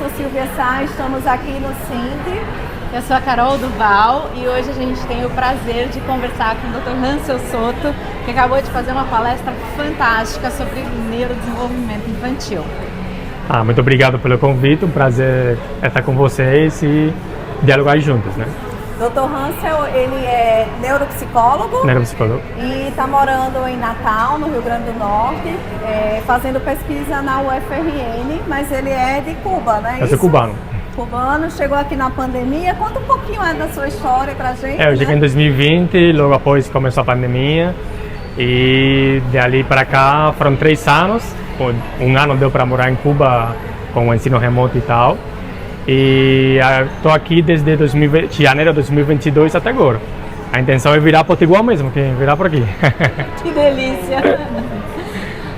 sou Silvia Sá, estamos aqui no Sindre. Eu sou a Carol Duval e hoje a gente tem o prazer de conversar com o Dr. Hansel Soto, que acabou de fazer uma palestra fantástica sobre neurodesenvolvimento infantil. Muito obrigado pelo convite, um prazer estar com vocês e dialogar juntos, né? Dr. Hansel, ele é neuropsicólogo. Neuropsicólogo. E está morando em Natal, no Rio Grande do Norte, fazendo pesquisa na UFRN, mas ele é de Cuba, né? Eu sou cubano. Cubano, chegou aqui na pandemia. Conta um pouquinho da sua história pra gente. Eu cheguei em 2020, logo após começou a pandemia, e dali para cá foram 3 anos. Um ano deu para morar em Cuba com o ensino remoto e tal. E estou aqui desde janeiro de 2022 até agora. A intenção é virar potiguar mesmo, que virar por aqui. Que delícia!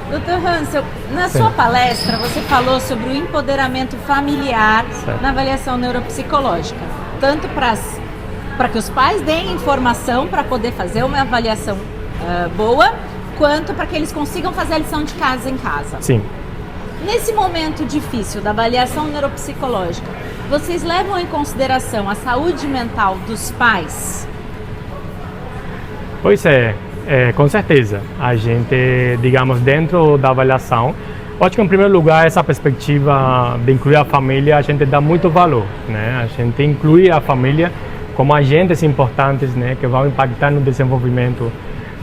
Dr. Hansel, na sua palestra você falou sobre o empoderamento familiar na avaliação neuropsicológica, tanto para que os pais deem informação para poder fazer uma avaliação boa, quanto para que eles consigam fazer a lição de casa em casa. Sim. Nesse momento difícil da avaliação neuropsicológica, vocês levam em consideração a saúde mental dos pais? Pois é, com certeza. A gente, digamos, dentro da avaliação, acho que em primeiro lugar essa perspectiva de incluir a família, a gente dá muito valor, né? A gente inclui a família como agentes importantes, né, que vão impactar no desenvolvimento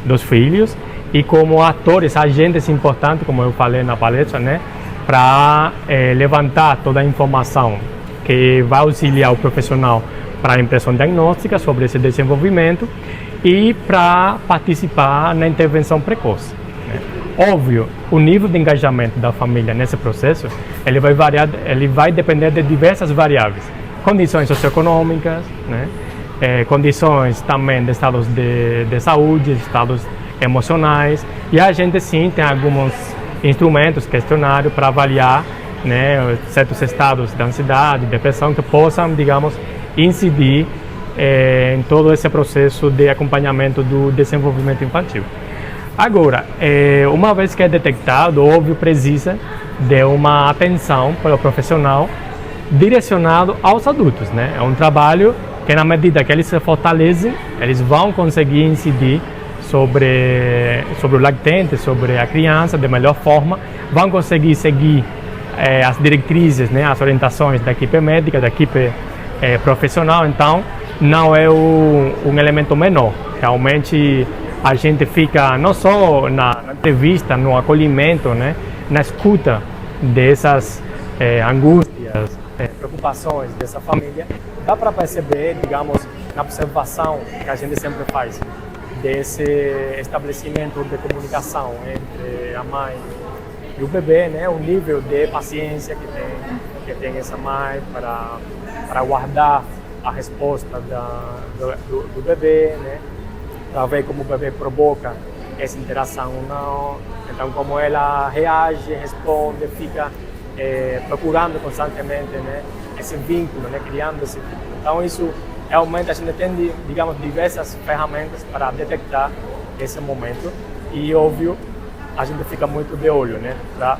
dos filhos e como atores, agentes importantes, como eu falei na palestra, né, para levantar toda a informação que vai auxiliar o profissional para a impressão diagnóstica sobre esse desenvolvimento e para participar na intervenção precoce, né? Óbvio, o nível de engajamento da família nesse processo, ele vai variar, ele vai depender de diversas variáveis, condições socioeconômicas, né? Condições também de estados de saúde, estados emocionais, e a gente sim tem alguns instrumentos, questionário para avaliar, né, certos estados de ansiedade, depressão que possam, digamos, incidir em todo esse processo de acompanhamento do desenvolvimento infantil. Agora, uma vez que é detectado, óbvio, precisa de uma atenção pelo profissional direcionado aos adultos, né? É um trabalho que, na medida que eles se fortalecem, eles vão conseguir incidir sobre o lactente, sobre a criança de melhor forma, vão conseguir seguir as diretrizes, né, as orientações da equipe médica, da equipe profissional. Então, não é um elemento menor. Realmente, a gente fica não só na entrevista, no acolhimento, né, na escuta dessas angústias, preocupações dessa família, dá para perceber, digamos, na observação que a gente sempre faz, desse estabelecimento de comunicação entre a mãe e o bebê, né, o nível de paciência que tem essa mãe para guardar a resposta do bebê, né, para ver como o bebê provoca essa interação ou não, então como ela reage, responde, fica procurando constantemente, né, esse vínculo, né, criando esse vínculo. Então isso realmente a gente tem, digamos, diversas ferramentas para detectar esse momento e, óbvio, a gente fica muito de olho, né, para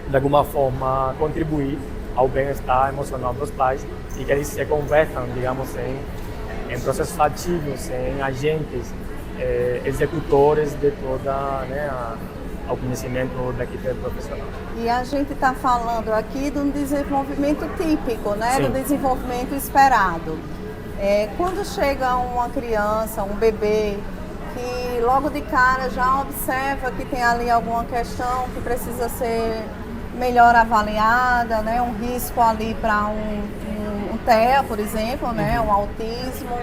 de alguma forma contribuir ao bem-estar emocional dos pais e que eles se convertam, digamos, em processos ativos, em agentes executores de toda, né, ao conhecimento da equipe profissional. E a gente está falando aqui de um desenvolvimento típico, né? Sim. Do desenvolvimento esperado. Quando chega uma criança, um bebê, que logo de cara já observa que tem ali alguma questão que precisa ser melhor avaliada, né? Um risco ali para um TEA, por exemplo, né? Um autismo.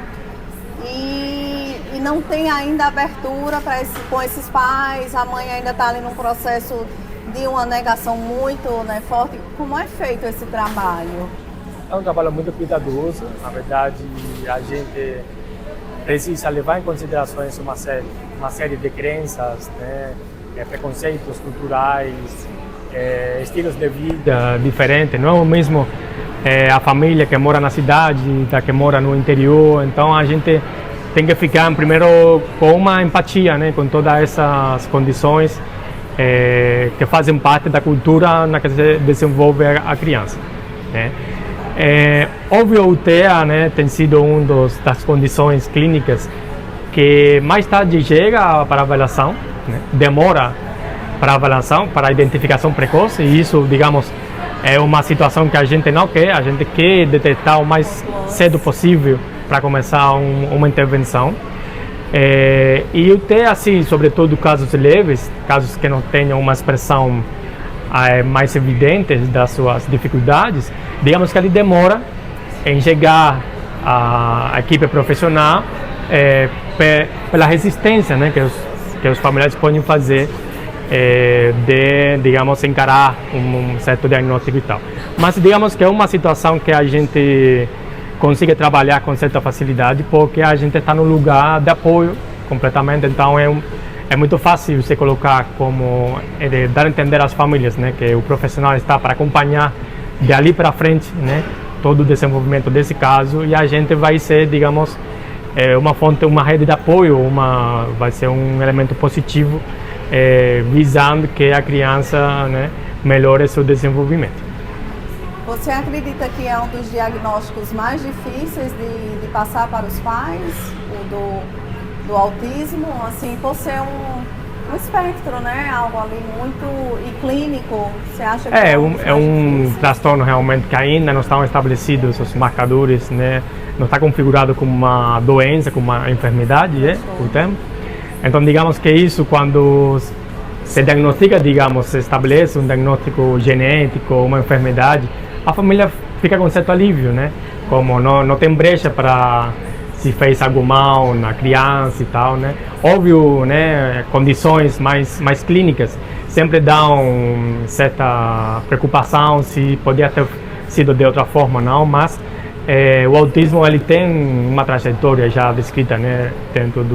E não tem ainda abertura com esses pais, a mãe ainda está ali num processo de uma negação muito, né, forte. Como é feito esse trabalho? É um trabalho muito cuidadoso. Na verdade, a gente precisa levar em considerações uma série de crenças, né, preconceitos culturais, estilos de vida diferentes. Não é o mesmo a família que mora na cidade da que mora no interior. Então a gente tem que ficar primeiro com uma empatia, né, com todas essas condições que fazem parte da cultura na que se desenvolve a criança. né? Óbvio, o TEA, né, tem sido das condições clínicas que mais tarde chega para a avaliação, né? Demora para a avaliação, para a identificação precoce, e isso, digamos, é uma situação que a gente não quer, a gente quer detectar o mais cedo possível para começar uma intervenção. E o TEA, assim, sobretudo casos leves, casos que não tenham uma expressão mais evidente das suas dificuldades, digamos que ele demora em chegar à equipe profissional pela resistência, né, que os familiares podem fazer de, digamos, encarar um certo diagnóstico e tal. Mas digamos que é uma situação que a gente consegue trabalhar com certa facilidade, porque a gente está no lugar de apoio completamente, então é muito fácil você colocar como, dar a entender às famílias, né, que o profissional está para acompanhar de ali para frente, né, todo o desenvolvimento desse caso, e a gente vai ser, digamos, uma fonte, uma rede de apoio, vai ser um elemento positivo, visando que a criança, né, melhore seu desenvolvimento. Você acredita que é um dos diagnósticos mais difíceis de passar para os pais, o do autismo, assim, por ser um espectro, né? Algo ali muito clínico, você acha que é um transtorno realmente que ainda não estão estabelecidos os marcadores, né? Não está configurado como uma doença, como uma enfermidade, o termo. Então, digamos que isso, quando se diagnostica, digamos, se estabelece um diagnóstico genético, uma enfermidade, a família fica com certo alívio, né? Como não tem brecha para se fez algo mal na criança e tal, né? Óbvio, né, condições mais clínicas sempre dão certa preocupação se podia ter sido de outra forma, não, mas o autismo ele tem uma trajetória já descrita, né, dentro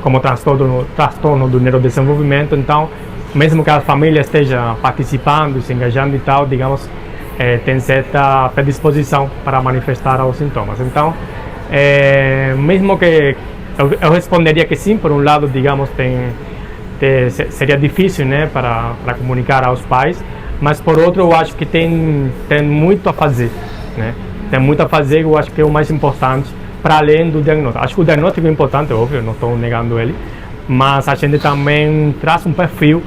como transtorno do neurodesenvolvimento, então mesmo que a família esteja participando, se engajando e tal, digamos, tem certa predisposição para manifestar os sintomas. Então, mesmo que eu responderia que sim, por um lado, digamos, seria difícil, né, para comunicar aos pais, mas por outro eu acho que tem muito a fazer, né? Tem muito a fazer, eu acho que é o mais importante, para além do diagnóstico. Acho que o diagnóstico é importante, óbvio, não estou negando ele, mas a gente também traz um perfil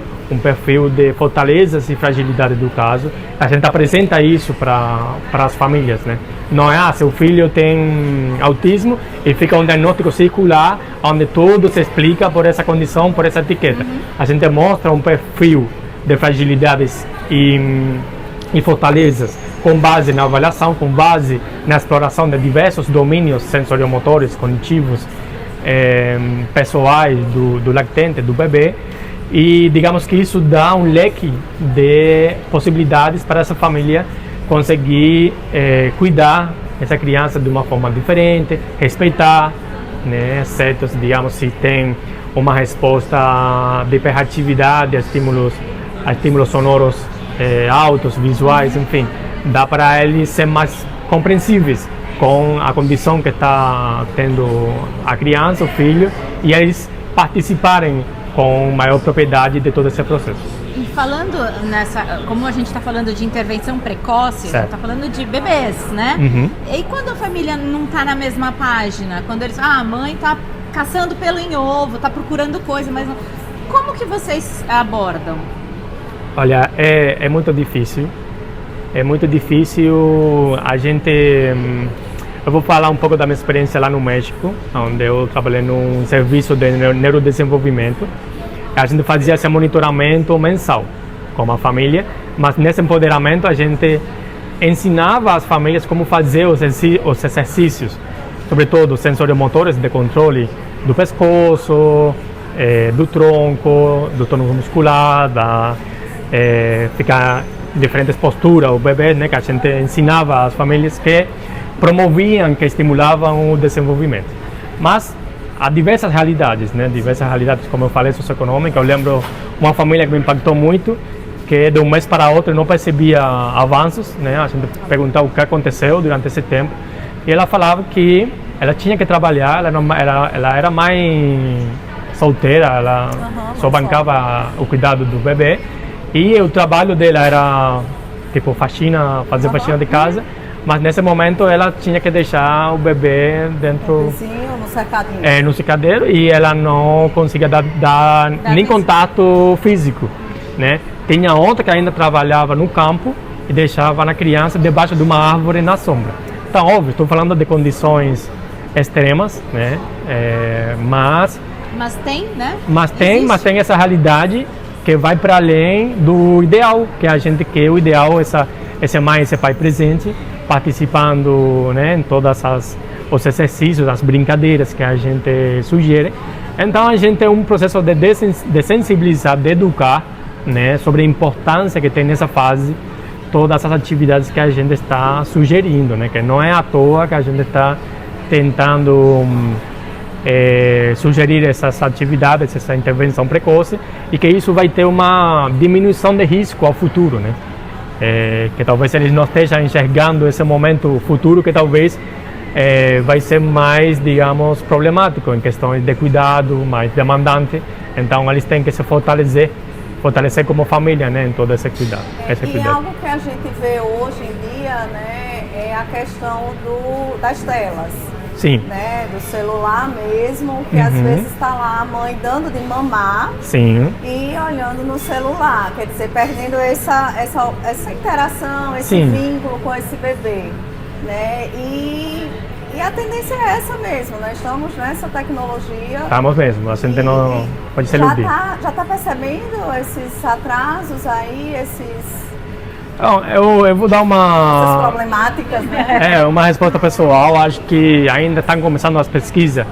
de fortalezas e fragilidades do caso. A gente apresenta isso para as famílias, né? Não é, seu filho tem autismo e fica um diagnóstico circular, onde tudo se explica por essa condição, por essa etiqueta. A gente mostra um perfil de fragilidades e fortalezas com base na avaliação, com base na exploração de diversos domínios sensoromotores, cognitivos, pessoais do lactente, do bebê. E digamos que isso dá um leque de possibilidades para essa família conseguir cuidar dessa criança de uma forma diferente, respeitar, né, certos, digamos, se tem uma resposta de hiperatividade a estímulos sonoros altos, visuais, enfim, dá para eles ser mais compreensíveis com a condição que está tendo a criança, o filho, e eles participarem com maior propriedade de todo esse processo. E falando como a gente está falando de intervenção precoce, está falando de bebês, né? Uhum. E quando a família não está na mesma página, quando eles, a mãe está caçando pelo em ovo, está procurando coisa, mas não... Como que vocês abordam? Olha, é muito difícil. É muito difícil a gente... Eu vou falar um pouco da minha experiência lá no México, onde eu trabalhei num serviço de neurodesenvolvimento. A gente fazia esse monitoramento mensal com a família, mas nesse empoderamento a gente ensinava as famílias como fazer os exercícios, sobretudo sensoromotores de controle do pescoço, do tronco, do tônus muscular, ficar em diferentes posturas, o bebê, né, que a gente ensinava às famílias que promoviam, que estimulavam o desenvolvimento. Mas há diversas realidades, né? Diversas realidades, como eu falei, socioeconômicas. Eu lembro uma família que me impactou muito, que de um mês para outro não percebia avanços, né? A gente perguntava o que aconteceu durante esse tempo, e ela falava que ela tinha que trabalhar, ela era mãe solteira, ela só bancava o cuidado do bebê, e o trabalho dela era tipo faxina, fazer faxina de casa, mas nesse momento ela tinha que deixar o bebê dentro no cercadinho. No cercadeiro, e ela não conseguia dar nem contato físico, né? Tinha outra que ainda trabalhava no campo e deixava a criança debaixo de uma árvore na sombra. Então, óbvio, estou falando de condições extremas, né? Mas tem, né? Mas tem essa realidade que vai para além do ideal, que a gente quer. O ideal é essa mãe, esse pai presente, participando, né, em todas os exercícios, as brincadeiras que a gente sugere. Então a gente tem um processo de sensibilizar, de educar, né, sobre a importância que tem nessa fase todas as atividades que a gente está sugerindo, né, que não é à toa que a gente está tentando sugerir essas atividades, essa intervenção precoce, e que isso vai ter uma diminuição de risco ao futuro, né? Que talvez eles não estejam enxergando esse momento futuro, que talvez vai ser mais, digamos, problemático em questões de cuidado, mais demandante. Então eles têm que se fortalecer como família, né, em todo esse cuidado. Algo que a gente vê hoje em dia, né, é a questão das telas. Sim. Né, do celular mesmo, que às vezes está lá a mãe dando de mamar. Sim. E olhando no celular, quer dizer, perdendo essa interação, esse vínculo com esse bebê, né? E a tendência é essa mesmo, nós estamos nessa tecnologia. Estamos mesmo, a gente não pode se iludir. Já está percebendo esses atrasos aí, eu vou dar essas problemáticas, né? Uma resposta pessoal. Acho que ainda estão começando as pesquisas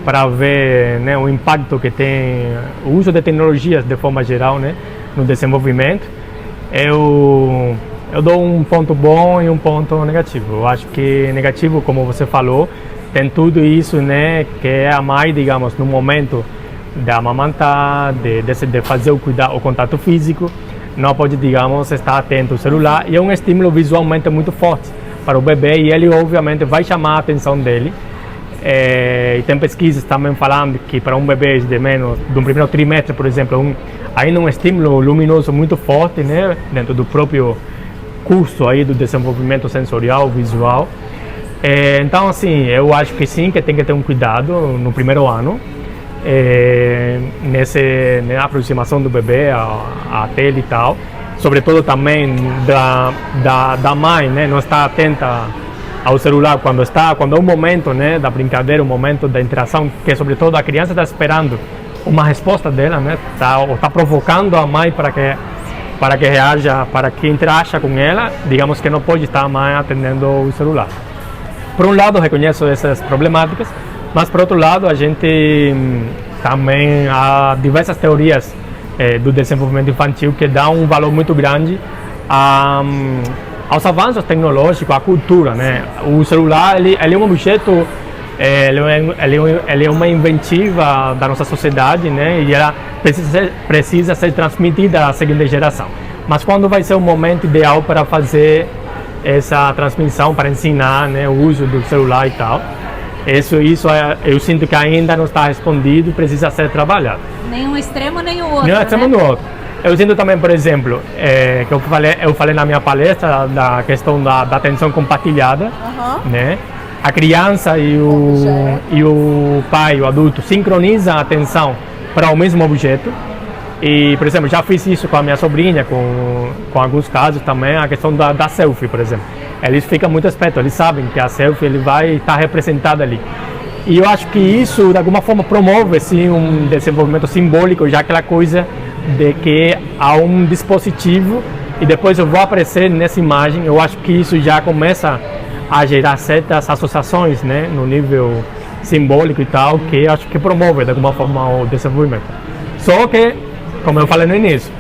para ver, né, o impacto que tem o uso de tecnologias de forma geral, né, no desenvolvimento. Eu dou um ponto bom e um ponto negativo. Eu acho que negativo, como você falou, tem tudo isso, né, que é a mãe, digamos, no momento de amamantar, de fazer o contato físico, não pode, digamos, estar atento ao celular, e é um estímulo visualmente muito forte para o bebê, e ele obviamente vai chamar a atenção dele. E tem pesquisas também falando que para um bebê de menos do primeiro trimestre, por exemplo, ainda um estímulo luminoso muito forte, né, dentro do próprio curso aí do desenvolvimento sensorial, visual. Então, assim, eu acho que sim, que tem que ter um cuidado no primeiro ano, na aproximação do bebê à tela e tal, sobretudo também da mãe, né, não estar atenta ao celular quando é o momento, né, da brincadeira, o momento da interação, que sobretudo a criança está esperando uma resposta dela, né, está provocando a mãe para que reaja, para que interaja com ela, digamos que não pode estar a mãe atendendo o celular. Por um lado, reconheço essas problemáticas, mas por outro lado, a gente também há diversas teorias do desenvolvimento infantil que dão um valor muito grande aos avanços tecnológicos, à cultura, né? O celular ele é um objeto, ele é uma inventiva da nossa sociedade, né? E ela precisa ser transmitida à seguinte geração. Mas quando vai ser o momento ideal para fazer essa transmissão, para ensinar, né, o uso do celular e tal? Eu sinto que ainda não está respondido, precisa ser trabalhado. Nem um extremo, nem o outro. Nem um extremo, nem o outro. Eu sinto também, por exemplo, que eu falei na minha palestra da questão da atenção compartilhada, né? A criança e o pai, o adulto, sincronizam a atenção para o mesmo objeto. E, por exemplo, já fiz isso com a minha sobrinha, com alguns casos também, a questão da selfie, por exemplo. Eles ficam muito espertos, eles sabem que a selfie ele vai estar representada ali. E eu acho que isso, de alguma forma, promove assim, um desenvolvimento simbólico, já aquela coisa de que há um dispositivo e depois eu vou aparecer nessa imagem. Eu acho que isso já começa a gerar certas associações, né, no nível simbólico e tal, que acho que promove, de alguma forma, o desenvolvimento. Só que, como eu falei no início,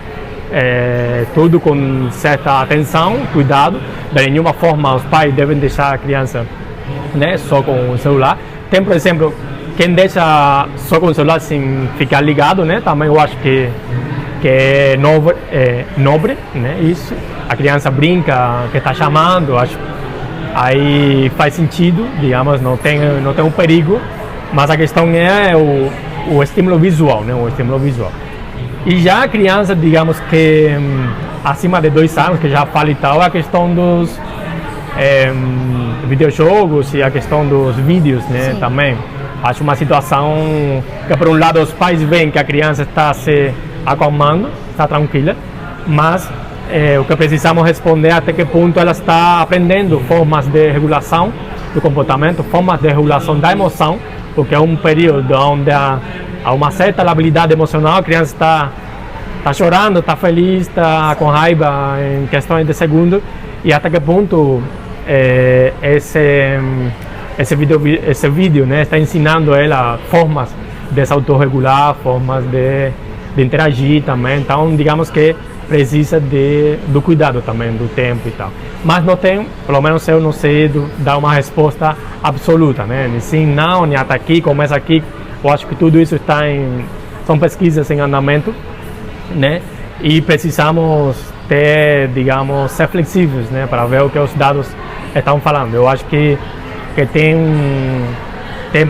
tudo com certa atenção, cuidado. De nenhuma forma os pais devem deixar a criança, né, só com o celular. Tem, por exemplo, quem deixa só com o celular sem ficar ligado, né, também eu acho que é nobre, né, isso. A criança brinca, que está chamando, acho aí faz sentido, digamos, não tem um perigo, mas a questão é o estímulo visual, né, o estímulo visual. E já a criança, digamos que acima de 2 anos, que já fala e tal, a questão dos videojogos e a questão dos vídeos, né, também. Acho uma situação que, por um lado, os pais veem que a criança está se acalmando, está tranquila, mas o que precisamos responder é até que ponto ela está aprendendo formas de regulação do comportamento, formas de regulação da emoção, porque é um período onde há uma certa habilidade emocional, a criança está chorando, está feliz, está com raiva em questões de segundo, e até que ponto esse vídeo, né, está ensinando ela formas de se autorregular, formas de interagir também. Então, digamos que precisa do cuidado também, do tempo e tal. Mas não tem, pelo menos eu não sei dar uma resposta absoluta, né? Nem sim, não, nem até aqui, começa aqui. Eu acho que tudo isso são pesquisas em andamento, né? E precisamos digamos, ser flexíveis, né? Para ver o que os dados estão falando. Eu acho que tem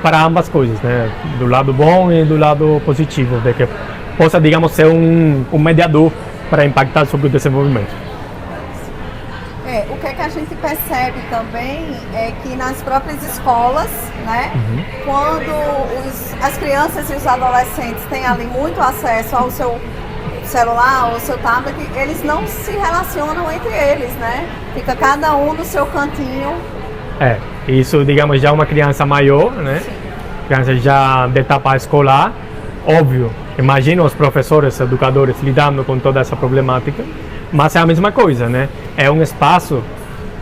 para ambas coisas, né? Do lado bom e do lado positivo, de que possa, digamos, ser um mediador para impactar sobre o desenvolvimento. O que a gente percebe também é que nas próprias escolas, né, quando as crianças e os adolescentes têm ali muito acesso ao seu celular, ao seu tablet, eles não se relacionam entre eles, né? Fica cada um no seu cantinho. Isso, digamos, já é uma criança maior, né? Sim. Criança já de etapa escolar, óbvio. Imagina os professores, educadores lidando com toda essa problemática, mas é a mesma coisa, né? É um espaço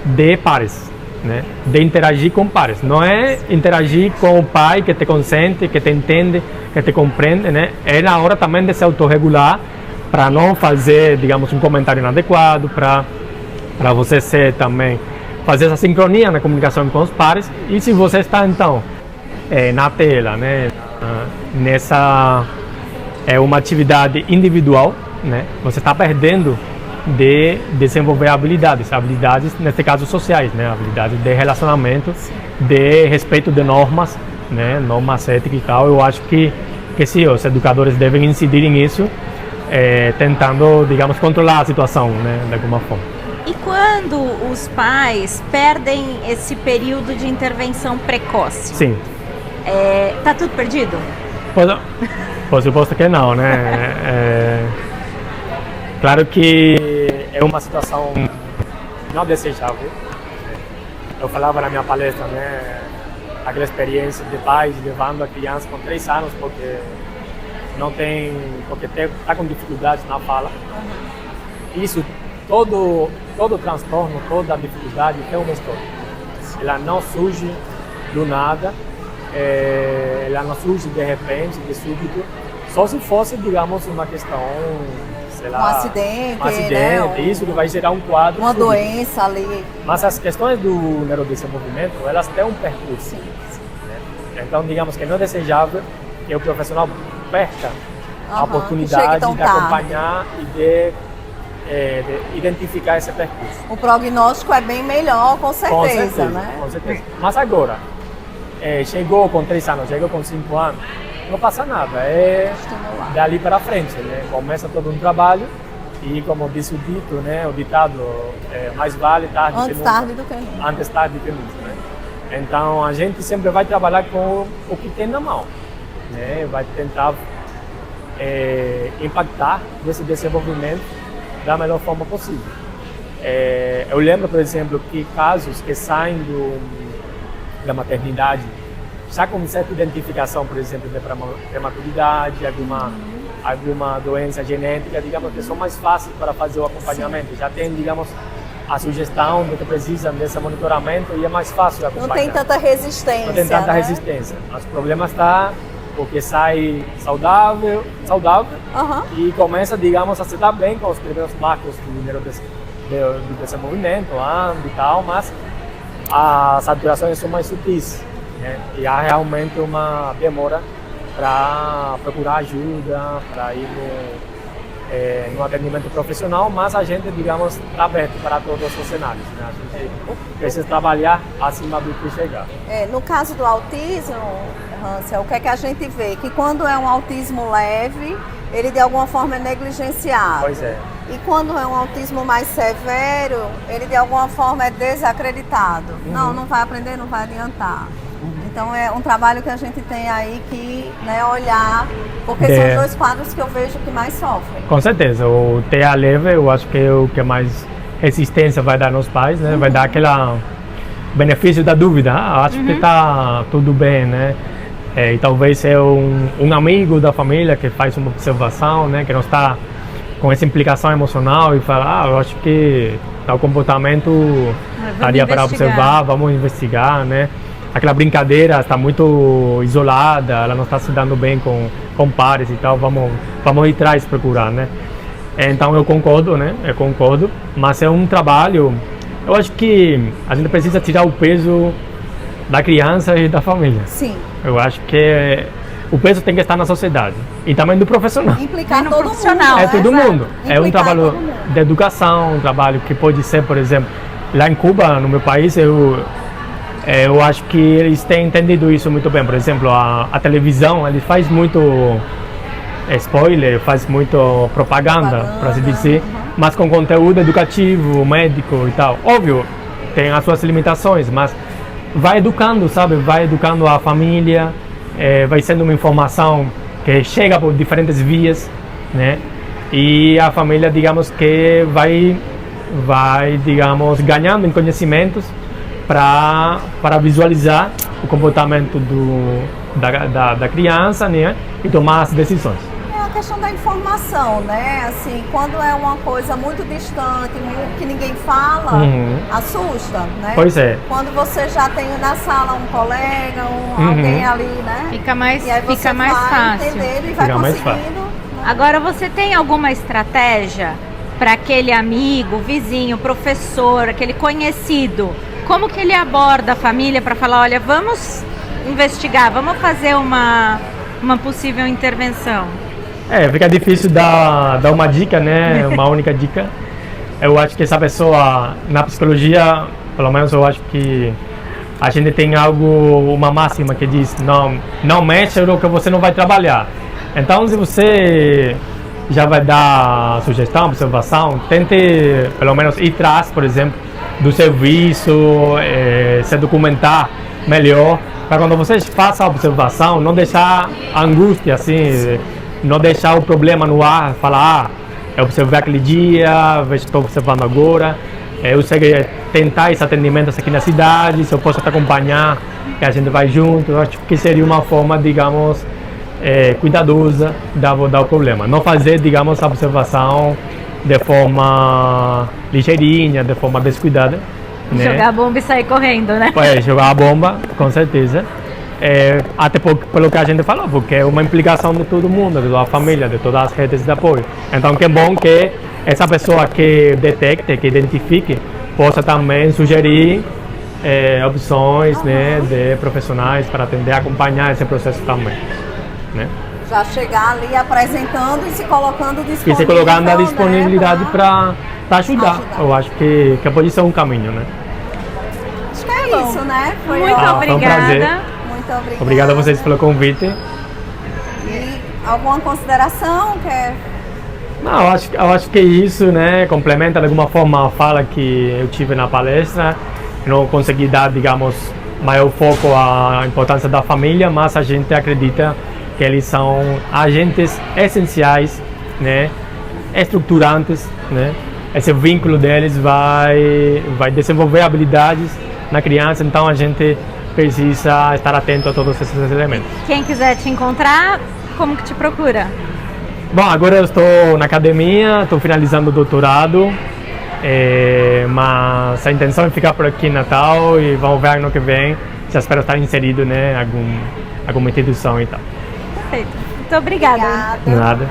de pares, né? De interagir com pares. Não é interagir com o pai que te consente, que te entende, que te compreende, né? É na hora também de se autorregular para não fazer, digamos, um comentário inadequado, para você ser também fazer essa sincronia na comunicação com os pares. E se você está então na tela, né? Nessa uma atividade individual, né? Você está perdendo de desenvolver habilidades, nesse caso sociais, né? Habilidades de relacionamento, de respeito de normas, né? Normas éticas e tal. Eu acho que sim, os educadores devem incidir nisso, tentando, digamos, controlar a situação, né? De alguma forma. E quando os pais perdem esse período de intervenção precoce? Sim. Tá tudo perdido? Por suposto que não, né? Claro que é uma situação não desejável. Eu falava na minha palestra, né? Aquela experiência de pais levando a criança com 3 anos porque está com dificuldades na fala. Isso, todo transtorno, toda dificuldade tem uma história. Ela não surge do nada. Ela não surge de repente, de súbito, só se fosse, digamos, uma questão, sei lá, um acidente, né? Isso que vai gerar um quadro uma súbito. Doença ali. Mas as questões do neurodesenvolvimento, elas têm um percurso, né? Então, digamos que não é desejável que o profissional perca a oportunidade de acompanhar e de identificar esse percurso. O prognóstico é bem melhor, com certeza, né? Com certeza. Mas agora, chegou com 3 anos, chegou com 5 anos, não passa nada, dali para frente, né? Começa todo um trabalho e, como disse o dito, né? O ditado, mais vale tarde antes que nunca. Tarde do que nunca. Antes tarde do que nunca, né? Então a gente sempre vai trabalhar com o que tem na mão, né? Vai tentar impactar nesse desenvolvimento da melhor forma possível. Eu lembro, por exemplo, que casos que saem da maternidade, já com certa identificação, por exemplo, de prematuridade, alguma doença genética, digamos que são mais fáceis para fazer o acompanhamento. Já tem, digamos, a sugestão de que precisam desse monitoramento e é mais fácil acompanhar. Não tem tanta resistência. Não tem tanta resistência. Mas o problema está porque sai saudável e começa, digamos, a se dar bem com os primeiros marcos do desenvolvimento, ano e tal, mas as alterações são mais sutis, né? E há realmente uma demora para procurar ajuda, para ir no atendimento profissional, mas a gente, digamos, está aberto para todos os cenários, né? A gente precisa trabalhar acima do que chegar. No caso do autismo, Hansel, o que é que a gente vê? Que quando é um autismo leve, ele de alguma forma é negligenciado. Pois é. E quando é um autismo mais severo, ele de alguma forma é desacreditado. Não vai aprender, não vai adiantar. Então é um trabalho que a gente tem aí que, né, olhar, porque são os dois quadros que eu vejo que mais sofrem. Com certeza, o TEA leve eu acho que é o que mais resistência vai dar nos pais, né? Vai dar aquele benefício da dúvida, acho que está tudo bem, né? E talvez é um amigo da família que faz uma observação, né? Que não está com essa implicação emocional e fala, eu acho que tal comportamento estaria para observar, vamos investigar, né? Aquela brincadeira está muito isolada, ela não está se dando bem com pares e tal, vamos ir atrás procurar, né? Então eu concordo, né? Mas é um trabalho, eu acho que a gente precisa tirar o peso da criança e da família. Sim. Eu acho que o peso tem que estar na sociedade e também do profissional. Implicar no todo profissional. mundo. É todo mundo. É um trabalho todo mundo. de educação, um trabalho que pode ser, por exemplo, lá em Cuba, no meu país, eu acho que eles têm entendido isso muito bem. Por exemplo, a televisão, ele faz muito spoiler, faz muito propaganda, para se dizer, mas com conteúdo educativo, médico e tal. Óbvio, tem as suas limitações, mas vai educando, sabe? Vai educando a família, vai sendo uma informação que chega por diferentes vias, né? E a família, digamos que vai digamos, ganhando em conhecimentos para visualizar o comportamento da criança, né? E tomar as decisões. É a questão da informação, né? Assim, quando é uma coisa muito distante, que ninguém fala, assusta, né? Pois é. Quando você já tem na sala um colega, alguém ali, né? Fica mais, e aí você fica mais vai fácil. entendendo e vai Fica mais conseguindo. Agora, você tem alguma estratégia para aquele amigo, vizinho, professor, aquele conhecido? Como que ele aborda a família para falar, olha, vamos investigar, vamos fazer uma possível intervenção? Fica difícil dar uma dica, né? Uma única dica. Eu acho que essa pessoa, na psicologia, pelo menos eu acho que a gente tem uma máxima que diz, não mexa no que você não vai trabalhar. Então, se você já vai dar sugestão, observação, tente pelo menos ir atrás, por exemplo, do serviço, se documentar melhor, para quando você faça a observação, não deixar a angústia, assim, não deixar o problema no ar, falar, eu observei aquele dia, estou observando agora, eu sei que tentar esse atendimento aqui na cidade, se eu posso te acompanhar, que a gente vai junto, eu acho que seria uma forma, digamos, cuidadosa de abordar o problema. Não fazer, digamos, a observação de forma ligeirinha, de forma descuidada, né? Jogar a bomba e sair correndo, né? Jogar a bomba, com certeza. Até pelo que a gente falou, porque é uma implicação de todo mundo, de toda a família, de todas as redes de apoio. Então, que é bom que essa pessoa que detecte, que identifique, possa também sugerir opções, né, de profissionais para atender, acompanhar esse processo também, né? Já chegar ali apresentando e se colocando disponível. E se colocando na disponibilidade, né, para ajudar. Eu acho que pode ser um caminho, né? Acho que é isso, né? Muito Foi um prazer. obrigada. Muito obrigada. Obrigado a vocês pelo convite. E alguma consideração? Não, eu acho que isso, né, complementa de alguma forma a fala que eu tive na palestra. Não consegui dar, digamos, maior foco à importância da família, mas a gente acredita que eles são agentes essenciais, né, estruturantes, né? Esse vínculo deles vai desenvolver habilidades na criança, então a gente precisa estar atento a todos esses elementos. Quem quiser te encontrar, como que te procura? Bom, agora eu estou na academia, estou finalizando o doutorado, mas a intenção é ficar por aqui em Natal e vamos ver ano que vem, já espero estar inserido, né, alguma instituição e tal. Perfeito. Muito obrigada. Obrigada. Nada.